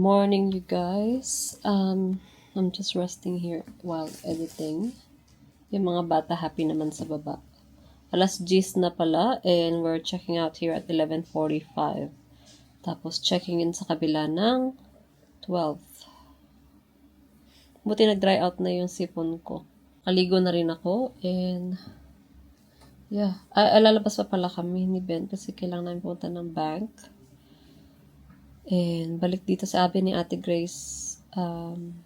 morning, you guys. I'm just resting here while editing. Yung mga bata happy naman sa baba. Alas 10 na pala and we're checking out here at 11:45. Tapos checking in sa kabila ng 12. Buti nag-dry out na yung sipon ko. Kaligo na rin ako and yeah. Lalabas pa pala kami ni Ben kasi kailangan namin pumunta ng bank. And balik dito sa amin ni Ate Grace.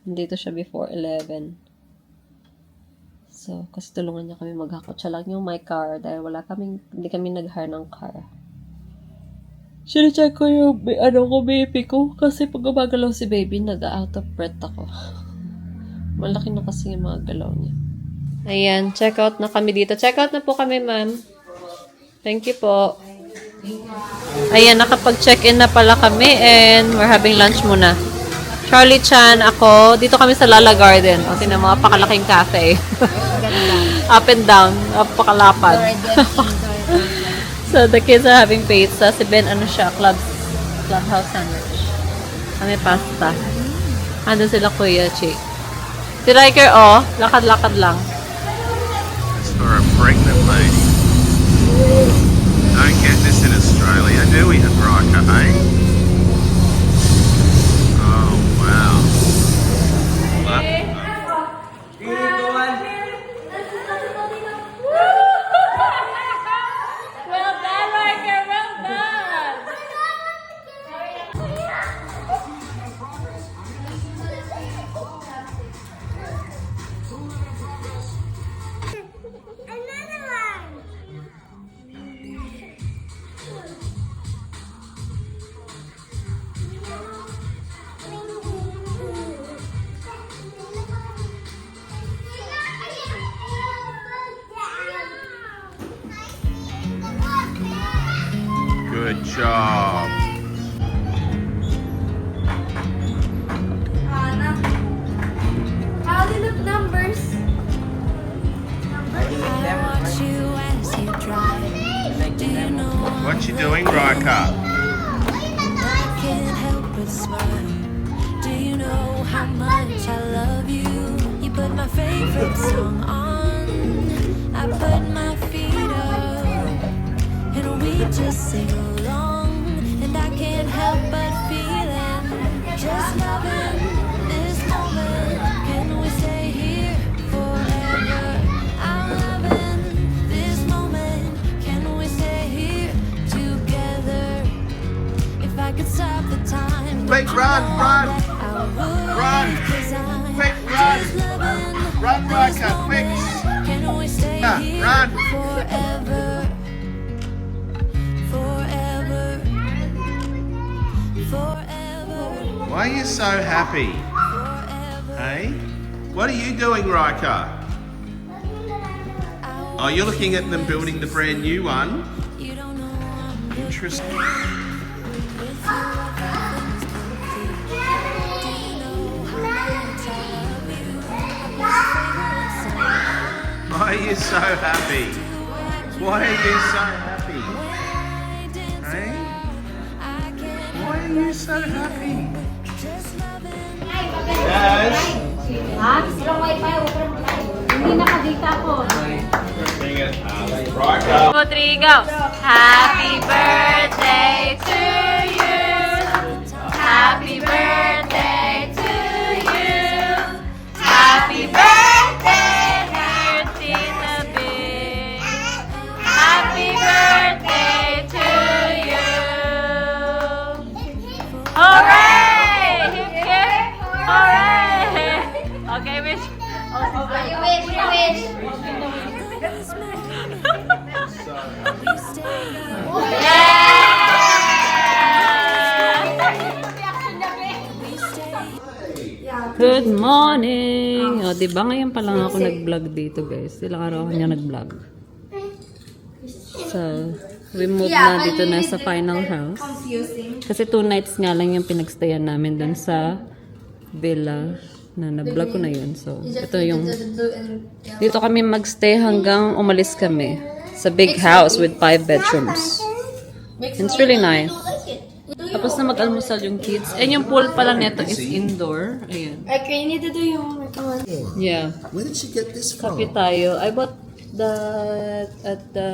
Dito siya before 11. So, kasi tulungan niya kami maghakot. Siya lang yung my car dahil hindi kami nag-hire ng car. Sine-check ko yung baby ko kasi pag gumagalaw si baby, nag-out of breath ako. Malaki na kasi yung mga galaw niya. Ayan, check out na kami dito. Check out na po kami, ma'am. Thank you po. Ayan, nakapag-check-in na pala kami and we're having lunch muna. Charlie Chan, ako. Dito kami sa Lala Garden. O, tinan mga pakalaking cafe. Up and down. Pakalapad. So, the kids are having pizza. Si Ben, clubhouse sandwich. Kami pasta. Ando sila Kuya Chi. Si Riker, lakad-lakad lang. It's for a pregnant lady. Don't get this in Australia, do we, Riker, eh? Oh, wow. What? Well done, Riker. Well done. Good job. How do you look numbers? What you doing, Riker? Can't help but smile. Do you know how much I love you? You put my favorite song on. I put my feet up, and we just sing along. And I can't help but feeling, just loving this moment. Can we stay here forever? I'm loving this moment. Can we stay here together? If I could stop the time. Quick, run! Run! Quick, run! Run, Riker, quick! Can we stay here Run! forever? Forever. Forever. Why are you so happy? Hey? What are you doing, Riker? Oh, you're looking at them building the brand new one? You don't know I'm Interesting. with you. Everything's complete. Do you know how much I love you? I put my favorite song on. Why are you so happy? Why are you so happy? Hey? Why are you so happy? Yes? Ha? Silang wifi, hindi nakadita ko. Sing it. Riker. 2, 3, go! Happy birthday to you! Happy birthday to you! Happy birthday, dear Tita Big! Happy birthday to you! Hooray! Hip hip! Hooray! Okay, wish. You wish. Good morning! O, diba ngayon pa lang ako nag-vlog dito, guys. Ilang araw ako niya nag-vlog. So, we moved na dito na sa final house. Kasi 2 nights nga lang yung pinagstayan namin dun sa villa na na-vlog ko na yun. So, ito yung... Dito kami magstay hanggang umalis kami. Sa big house with 5 bedrooms. It's really nice. Tapos na mag-almusal yung kids. And yung pool pala neto is indoor. Ayan. Okay, you need to do your homework. Come on. Yeah. Where did she get this from? Kape tayo. I bought that at the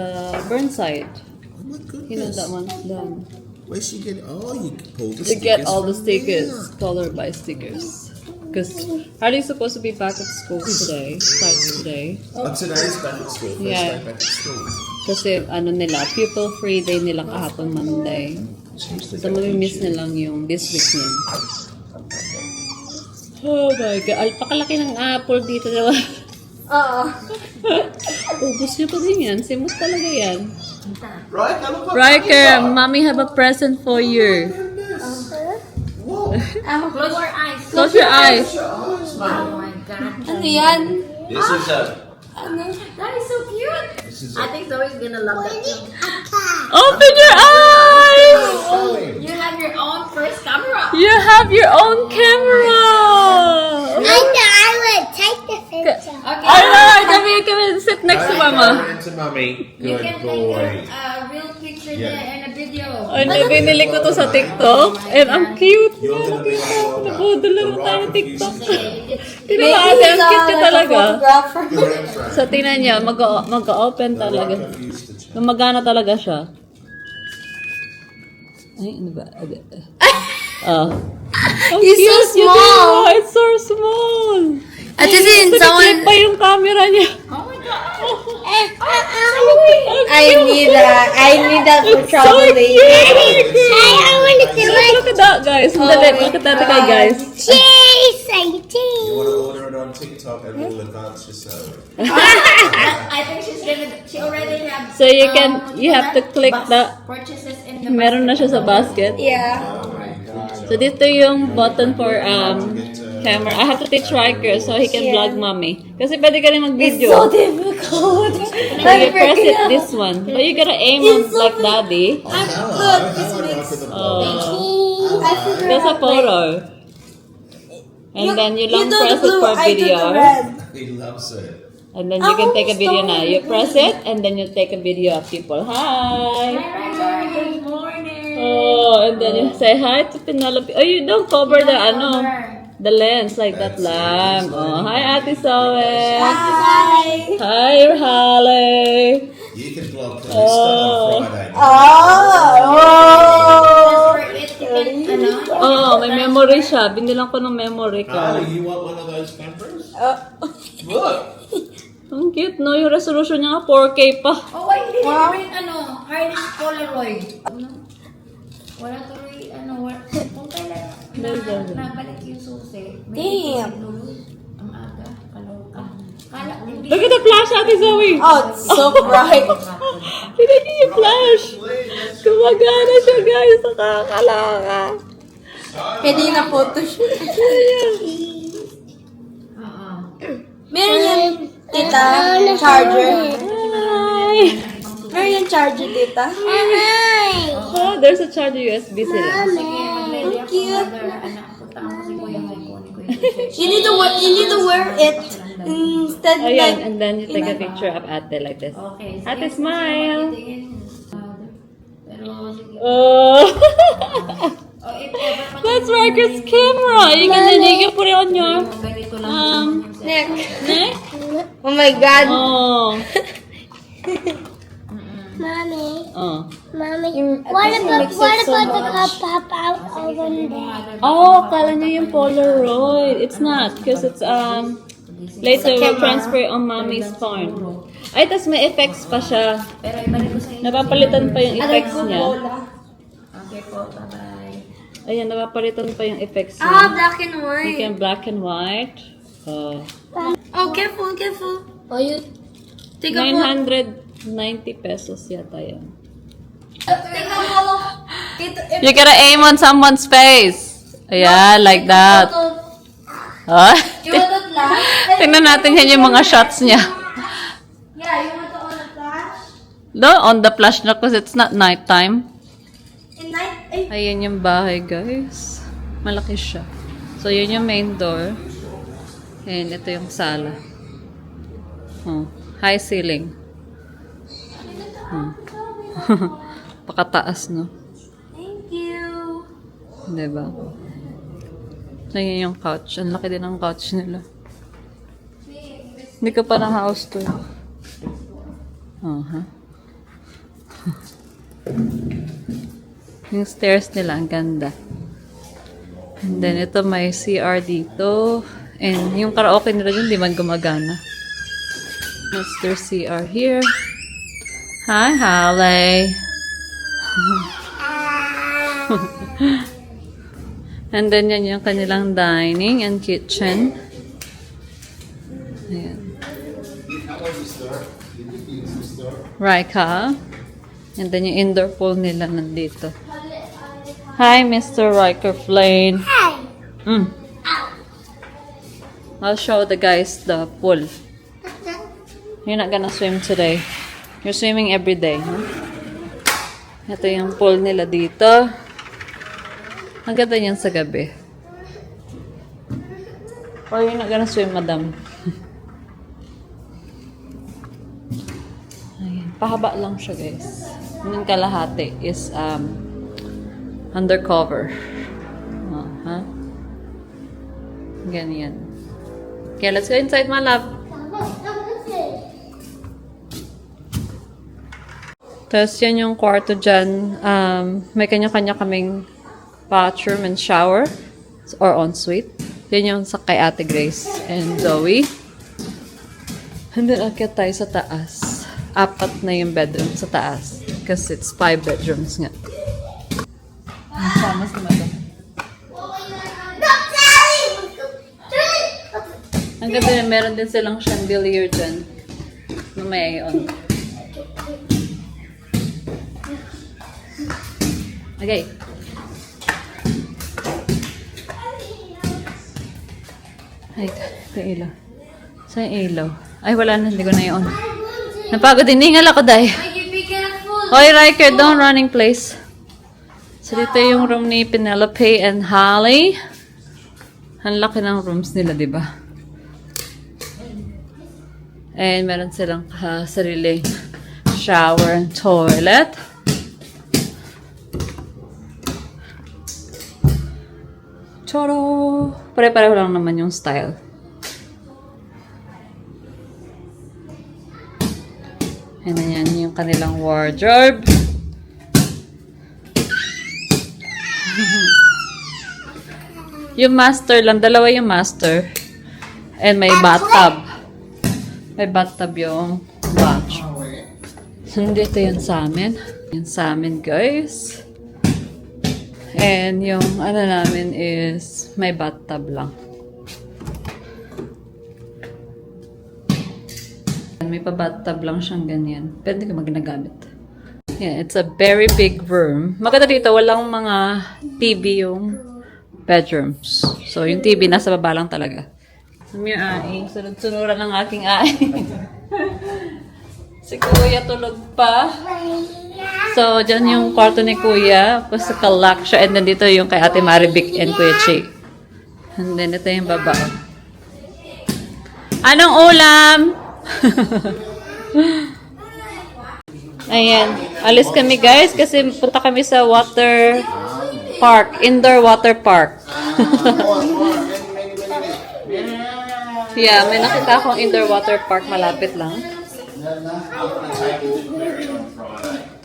Burnside. Oh my You know goodness. that one's done. Where'd she get? Oh, you can pull the To get stickers all the from stickers, there. color by stickers. Because Hardy's supposed to be back at school today. Start today. Oh, today's back at school. First Yeah. day back at school. Kasi ano nila, pupil free day nila kahapon Monday. Tuesday. So mamimiss nilang yung this week niya. Oh my God. Alpakalaki ng apple dito. Diba? Oo. Ubus niya pa din yan. Simot talaga yan. Right? Now look what Riker, mommy have a present for you. Whoa. Close your eyes. Close your eyes. Oh my God. Ano yan? This is a. Ano? That is so cute. This is I think Zoe's gonna love that too. Open your eyes! You have your own first camera. You have your own camera! I would take the picture. Okay. Alright, come here, sit next to mama. To mommy. You Good can boy. take a real picture Yeah. there and a video. Ano, binili ko to sa TikTok. And ang cute. You're gonna be like Nabudol lang the tayo rock TikTok. confused. Tingnan mo ate, ang cute ka talaga. Photographer. So, tingnan niya, mag-open talaga. Confused the child. Gumagana talaga siya. Ay, ano ba? Oh. Ang He's so cute, you small. know, it's so small. At least in Piniplit someone. pa yung camera niya. Oh my God. I need that for It's so cute. I want to do it. Look at that, guys. Sandali, look at that, guys. Cheese, I You cheese. want to order it on TikTok and we'll advance yourself. I think she already have. So you have to click the, Purchases in the. meron na siya sa basket. Yeah. So dito yung button for camera. I have to teach Riker so he can vlog mommy. Kasi pwede ka rin mag-video. difficult. So you press it this one. But you gotta aim on like daddy. That's a photo. And then you long press it for video. He loves it. And then you can take a video now. You press it and then you take a video of people. Hi! Good morning. Oh, and then you say hi to Penelope. Oh, you don't cover the lens like that lang. Oh, hi Ate Zoe. Hi Halle. You can vlog Calista on Friday. Oh, may memory siya. Binilang ko ng memory Oh, card. you want one of those cameras? Look. Ang cute, no? Yung resolution niya nga 4K pa. Oh, why did you bring hardest Polaroid? Wala tuloy, kung kailan nabalik yung susi. Damn! Ang aga, kaloka. Look at the flash, Ate Zoe. Oh, it's so bright. Tignan niyo yung flash. Gumagana siya, guys. Nakakalaka. Pwede na photoshoot. Meron yan, tita, charger. Hi. Meron yan charger, tita. Oh, there's a charger USB sila. Cute. You need to wear it instead Ayan, like. and then you take a picture of Ate like this. Okay. Ate, smile. Oh. That's Riker's camera. You can put it on your Neck. neck. Oh my God. Oh. Mommy, Oh. mommy. What about the cup pop out over there? Oh, kala niyo yung Polaroid. It's not, because it's later we'll transfer on mommy's phone. Ay, tas may effects pa siya. Pero ibalik ko sa inyo. Napapalitan pa yung effects niya. Okay po, bye-bye. Ayan, napapalitan pa yung effects Ah, niya. black and You white. can black and white. Oh, careful, careful. Oh, you. Take a photo. 990 pesos yata yan. Take a photo. You gotta aim on someone's face. Ayan, like that. Oh. You want the flash? Tingnan natin yan yung mga shots niya. Yeah, you want to on the flash? No, on the flash na because it's not nighttime. In night? Eh, Ayan yung bahay, guys. Malaki siya. So, yun yung main door. And ito yung sala. Oh, high ceiling. Oh. Pakataas, no? thank you. Diba? So, yun yung couch. Ang laki din ng couch nila. Hindi ka pa na house tour. Yung stairs nila, ang ganda. And then, ito may CR dito. And yung karaoke nila dyan, di man gumagana. That's their CR here. Hi, Holly. And then, yan yung kanilang dining and kitchen. Ayan. Raika. And then, yung indoor pool nila nandito. Hi, Mr. Riker Flane. Hi. I'll show the guys the pool. You're not gonna swim today. You're swimming every day, huh? Ito yung pool nila dito. Ang ganda niyan sa gabi. Or you're not gonna swim, madam. Ayan. Pahaba lang siya, guys. Yung kalahati is undercover. Huh? Ganyan. Okay, let's go inside, my love. Tapos yan yung kwarto dyan. May kanya-kanya kaming bathroom and shower or ensuite. Yan yung sa kay Ate Grace and Zoe. And then akyat tayo sa taas. 4 na yung bedroom sa taas. Kasi it's 5 bedrooms nga. Ang sama si madam. Ang ganda na meron din silang chandelier dyan. Mamaya i-on. Okay. Ay, ito yung ilaw. Saan yung ilaw? Ay, wala na. Hindi ko na i-on. Napagod. Hiningal ako, Day. Hoy, Riker, don't running place. So, dito yung room ni Penelope and Holly. Ang laki ng rooms nila, di ba? And meron silang sariling shower and toilet. Choro! Pare-pareho lang naman yung style. And then yan yung kanilang wardrobe. Yung master lang, dalawa yung master. And may bathtub. May bathtub yung bathroom. So, dito yun sa amin. Yun sa amin, guys. And yung ano namin is may bathtub lang. May pa-bathtub lang siyang ganyan. Pwede ka magnagamit. Yeah, it's a very big room. Maganda dito, walang mga TV yung bedrooms. So, yung TV nasa baba lang talaga. Yung ai, sunod-sunuran ng aking ai. Si Kuya tulog pa. So, dyan yung kwarto ni Kuya. Tapos kalak siya. And then dito yung kay Ate Marivic and Kuya Che. And then ito yung baba. Anong ulam? Ayan. Alis kami, guys. Kasi punta kami sa water park. Indoor water park. Yeah, may nakita akong indoor water park. Malapit lang.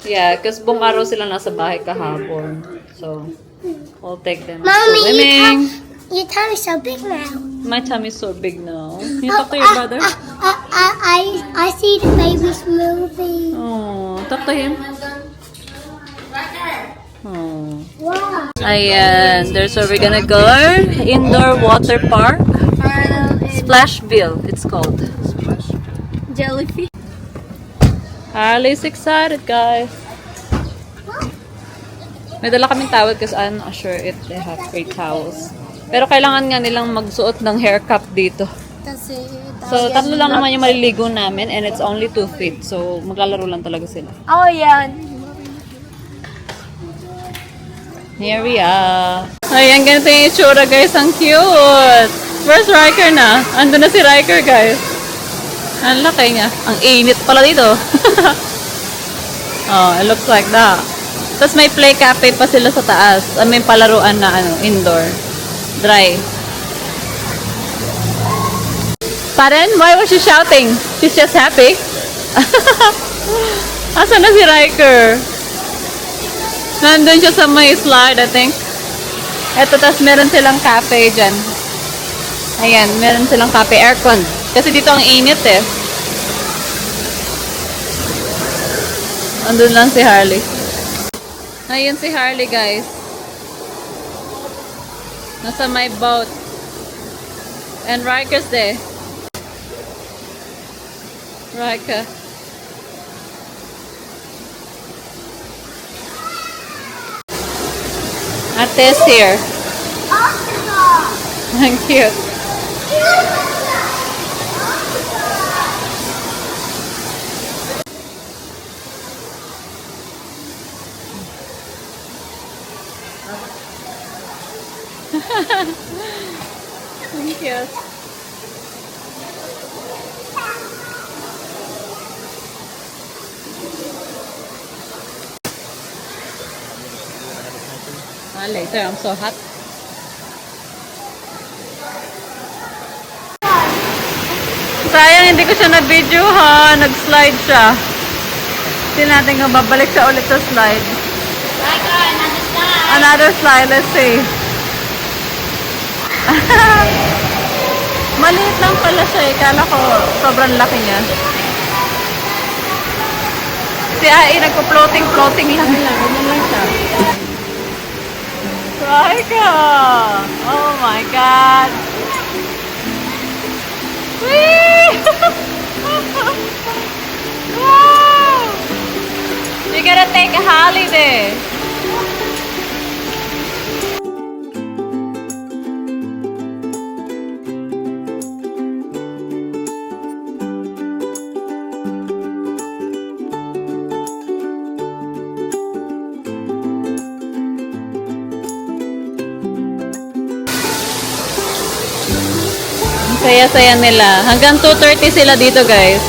Yeah, kasi buong araw sila nasa bahay kahapon. So, we'll take them Mommy, swimming. your tummy's so big now. My tummy's so big now. You talk to your brother? I see the babies moving. Oh, talk to him. Oh. Wow. Ayan, there's where we're gonna go. Indoor water park. Splashville, it's called. Jellyfish. Harley's excited, guys. May dala kaming towel kasi I'm not sure if they have free towels. Pero kailangan nga nilang magsuot ng hair cap dito. So, 3 lang naman yung maliligo namin and it's only 2 feet. So, maglalaro lang talaga sila. Oh, yeah. Here we are. Ayan, ganito yung itsura, guys. Ang cute! Where's Riker na? Ando na si Riker, guys. Ang laki niya. Ang init pala dito. Oh, it looks like that. Tapos may play cafe pa sila sa taas. May palaruan na indoor. Dry. Pardon? Why was she shouting? She's just happy. Asan na si Riker? Nandun siya sa may slide, I think. Eto, tas meron silang cafe dyan. Ayan, meron silang cafe aircon. Kasi dito ang init eh. Andun lang si Harley. Ayun si Harley, guys. Nasa may boat. And Riker's there. Riker. Ate's here. Thank you. Thank you. Later, I'm so hot. Sayang, hindi ko siya na-video ha. Nag-slide siya. Hindi natin kung babalik siya ulit sa slide. Another slide, let's see. Maliit lang pala siya eh. Kala ko sobrang laki niya. Si Ai, nagpo-floating lang. Ganyan lang siya. Raika! Oh my God! Whee! Wow! You gotta take a holiday. Saya-saya nila. Hanggang 2:30 sila dito, guys.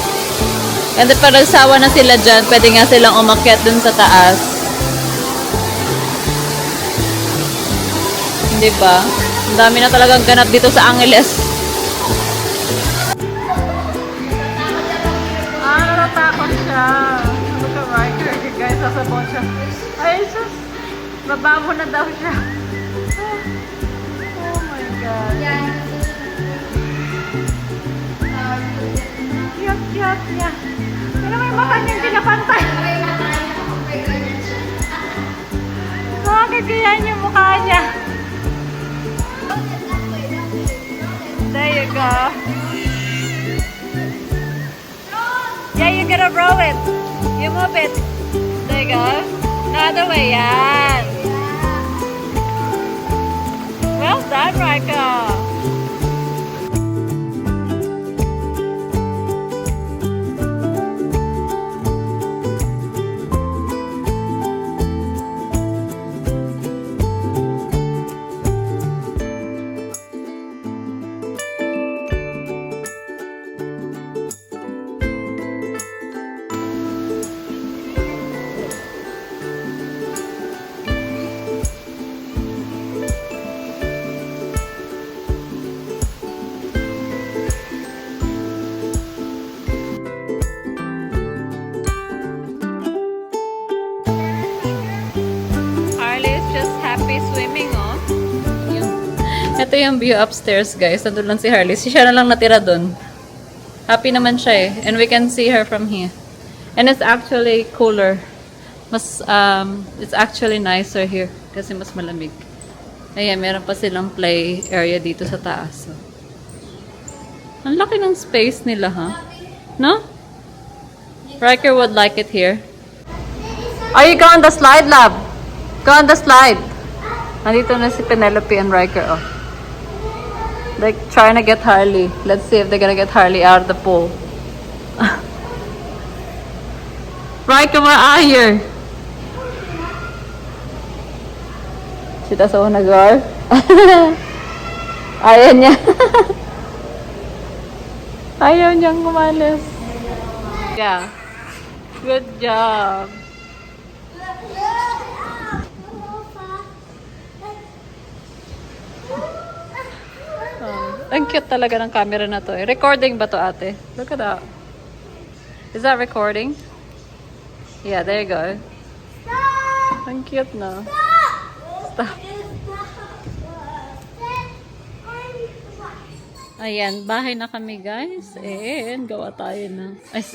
And then, pag nagsawa na sila dyan, pwede nga silang umakyat dun sa taas. Hindi ba? Ang dami na talagang ganap dito sa Angeles. Natatakot siya. Look at Riker, guys. Sasabot siya. Ay, sus. Bababo na daw siya. Oh my God. Cute. Pero may mata niyang pinapantay. Nakakagiyan yung mukha niya. There you go. Yeah, you gotta roll it. You move it. There you go. The other way, yan. Well done, Riker. Swimming, oh. Ito yung view upstairs, guys. Nandun lang si Harley. Siya na lang natira dun. Happy naman siya eh. And we can see her from here. And it's actually cooler. It's actually nicer here. Kasi mas malamig. Ayan, meron pa silang play area dito sa taas. So. Ang laki ng space nila, ha? No? Riker would like it here. Are you go on the slide, love? Go on the slide. Nandito na si Penelope and Riker, oh. Like, trying to get Harley. Let's see if they're gonna get Harley out of the pool. Riker, where are you? She doesn't wanna go. Ayaw niya. Ayaw niyang umalis. Yeah. Good job. Ang cute talaga ng camera na to. Recording ba to, ate? Look at that. Is that recording? Yeah, there you go. Ang cute na. Stop. Ayan, bahay na kami guys. And gawa tayo na. Ay,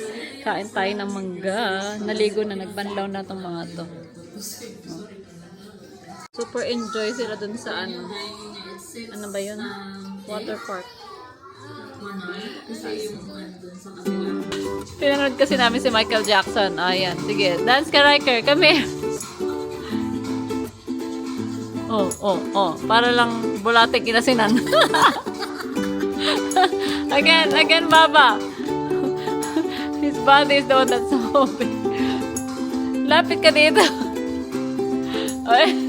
kain tayo ng mangga. Naligo na, nagbanlaw na itong mga to. Super enjoy sila dun sa ano. Ano ba yun? Water park. Pinanood kasi namin si Michael Jackson. Ayan, sige. Dance ka, Riker. Come here. Oh. Para lang bulating inasinan. Again, Baba. His body is the one that's moving. Lapit ka dito. Ay.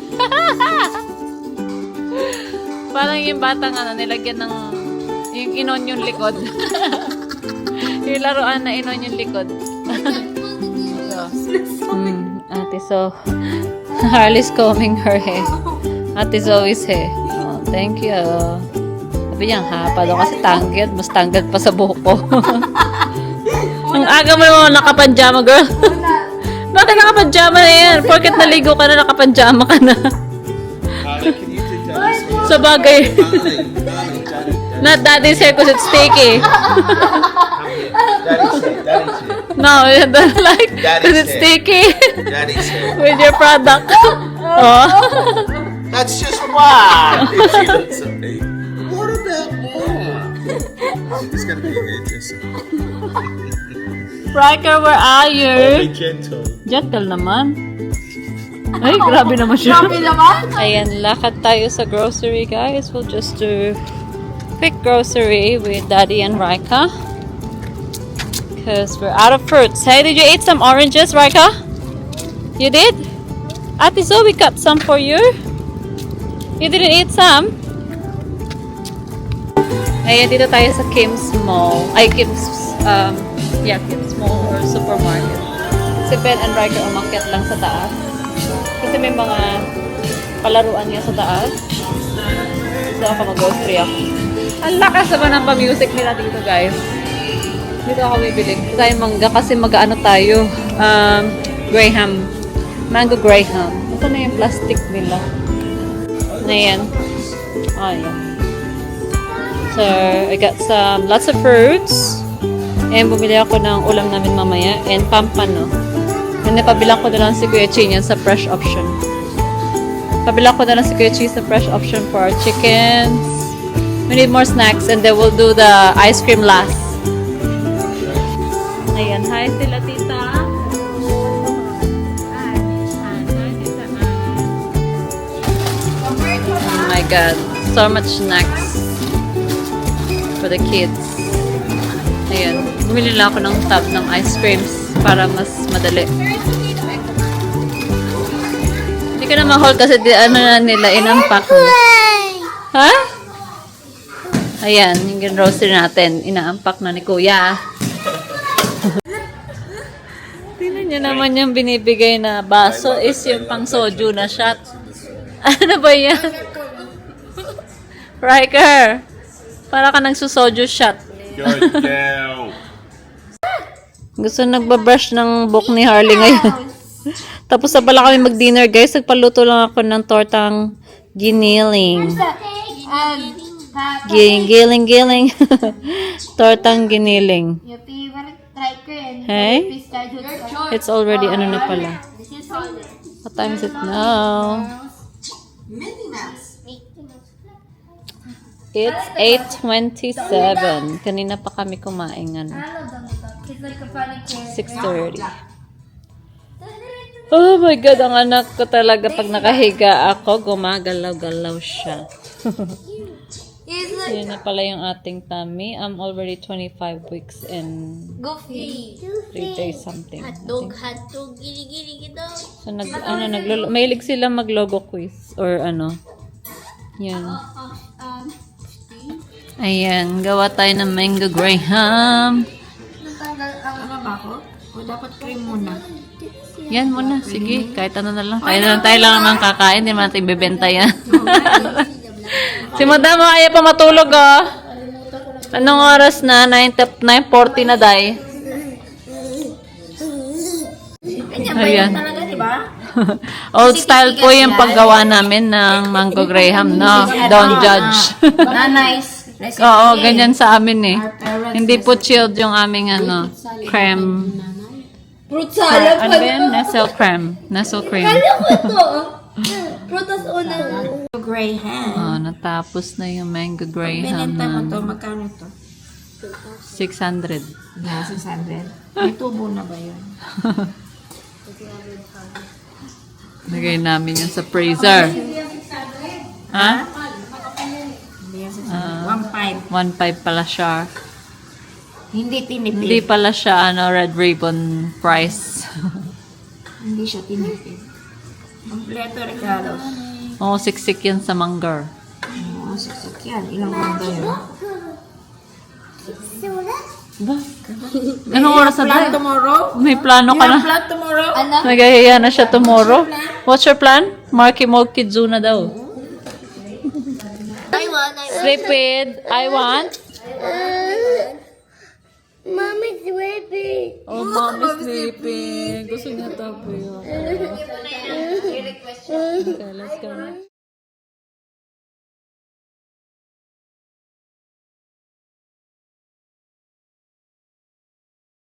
Parang yung batang nilagyan ng yung inon yung likod. Yung laruan na inon yung likod. Ate, so Harley's combing her hair. Ate Zoe's hair. Oh, thank you. Sabi niya, hapa daw kasi tanggad. Mas tanggad pa sa buhok ko. Ang aga mo naman nakapanjama, girl. Bakit nakapanjama na yan? Porket naligo ka na, nakapanjama ka na. Sa bagay. Not daddy's hair because it's sticky. Daddy's hair. No, you don't like because it's sticky. Daddy's hair. With your product. Oh. That's just why. She looks so big. What about more? It's gonna be interesting. Riker, where are you? Be gentle. Gentle naman. Ay, grabe naman siya. Grabe naman. Ayan, lakad tayo sa grocery, guys. We'll just do quick grocery with Daddy and Rika. Because we're out of fruits. Hey, did you eat some oranges, Rika? You did? Ate Zoe cut some for you. You didn't eat some? Ayan, dito tayo sa Kim's Mall. Ay, Kim's Mall or supermarket. Si Ben and Riker umakyat lang sa taas. Kasi may mga palaruan niya sa taas. So ako mag-grocery ako. Ang lakas naman ng pa-music nila dito, guys. Dito ako bibili. Tayo mangga kasi mag-ano tayo. Graham. Mango Graham. Ito na yung plastic nila. Ayan. Ayan. So, I got lots of fruits. And bumili ako ng ulam namin mamaya. And pampano. And napabilang ko na lang si Kuya Chin yan sa fresh option. Pabilang ko na lang si Kuya Chin sa fresh option for our chickens. We need more snacks and then we'll do the ice cream last. Ayan. Hi sila, tita. Hi, tita. Oh my God. So much snacks for the kids. Ayan. Bumili lang ako ng tub ng ice creams para mas madali. Hindi ka na ma-haul kasi na nila inunpack na. Ha? Ayan, yung grocery natin. Ina-unpack na ni Kuya. Tingnan niyo naman yung binibigay na baso is yung pang soju na shot. Ano ba yan? Riker, para ka nagsusoju shot. Good girl. Gusto nagbabrush ng buhok ni Harley ngayon. Tapos na pala kami mag-dinner, guys. Nagpaluto lang ako ng tortang giniling. Giling. Tortang giniling. Your favorite striker and Hey? It's already ano na pala. What time is it now? It's 8:27. Kanina pa kami kumain ano. It's like a funny character. 6:30. Oh my God, ang anak ko talaga pag nakahiga ako, gumagalaw-galaw siya. Yun na pala yung ating tummy. I'm already 25 weeks and Goofy. 3 days something. Hotdog, gili-gili dog. So, mahilig sila mag-logo quiz or ano. Yan. Ayan, gawa tayo ng mango graham. Natanggal ang trabaho? O dapat cream muna? Yan muna, sige, kahit ano na lang. Tayo lang naman kakain, hindi naman natin ibebenta yan. Si Madam, ayaw pa matulog, oh. Anong oras na? 9:40 na, Day. Ganyan ba Ayan. yun talaga, di ba? Old style po yung paggawa namin ng Mango Graham, no? Don't judge. Nice. Oo, ganyan sa amin eh. Hindi po chilled yung aming creme. Fruit salad. Ano ba yan? Nestle creme. Nestle cream. Ito. Prutas una. Graham. Oh, natapos na yung Mango Graham Binenta mo na to, magkano to? 600. Yeah, 600. May tubo na ba yun? Lagay namin yun sa freezer. Ha? Hindi yan 600. 1.5. 1.5 pala siya. Hindi tinipid. Hindi pala siya red ribbon price. Hindi siya tinipid. Kompleto, Ricardo. Oo, siksik yan sa manggar. Oo, siksik yan. Ilang buwan ba yun? Ba? Anong oras na Plan tayo? tomorrow? May plano ka na? Plan tomorrow? Nagahiya na siya tomorrow. What's your plan? Marky Mo Kizuna daw. Sleep with I want. Mommy's sleeping. Oh, Mommy's sleeping. Gusto niya tapo yun. Okay, let's go na.